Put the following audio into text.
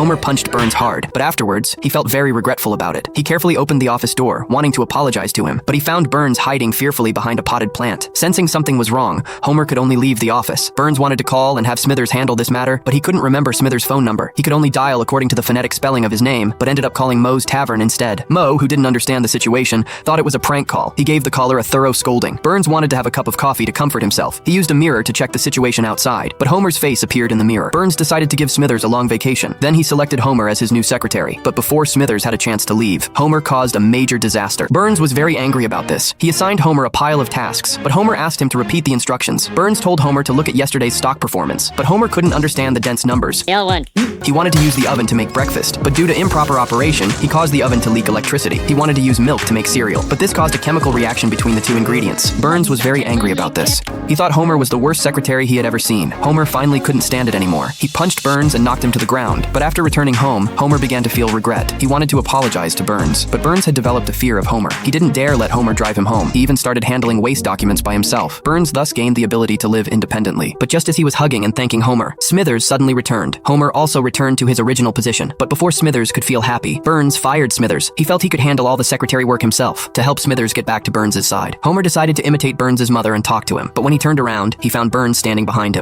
Homer punched Burns hard, but afterwards, he felt very regretful about it. He carefully opened the office door, wanting to apologize to him, but he found Burns hiding fearfully behind a potted plant. Sensing something was wrong, Homer could only leave the office. Burns wanted to call and have Smithers handle this matter, but he couldn't remember Smithers' phone number. He could only dial according to the phonetic spelling of his name, but ended up calling Moe's Tavern instead. Moe, who didn't understand the situation, thought it was a prank call. He gave the caller a thorough scolding. Burns wanted to have a cup of coffee to comfort himself. He used a mirror to check the situation outside, but Homer's face appeared in the mirror. Burns decided to give Smithers a long vacation. Then he selected Homer as his new secretary. But before Smithers had a chance to leave, Homer caused a major disaster. Burns was very angry about this. He assigned Homer a pile of tasks, but Homer asked him to repeat the instructions. Burns told Homer to look at yesterday's stock performance, but Homer couldn't understand the dense numbers. Ellen. He wanted to use the oven to make breakfast, but due to improper operation, he caused the oven to leak electricity. He wanted to use milk to make cereal, but this caused a chemical reaction between the two ingredients. Burns was very angry about this. He thought Homer was the worst secretary he had ever seen. Homer finally couldn't stand it anymore. He punched Burns and knocked him to the ground, but after returning home, Homer began to feel regret. He wanted to apologize to Burns, but Burns had developed a fear of Homer. He didn't dare let Homer drive him home. He even started handling waste documents by himself. Burns thus gained the ability to live independently. But just as he was hugging and thanking Homer, Smithers suddenly returned. Homer also returned to his original position, but before Smithers could feel happy, Burns fired Smithers. He felt he could handle all the secretary work himself. To help Smithers get back to Burns' side, Homer decided to imitate Burns' mother and talk to him, but when he turned around, he found Burns standing behind him.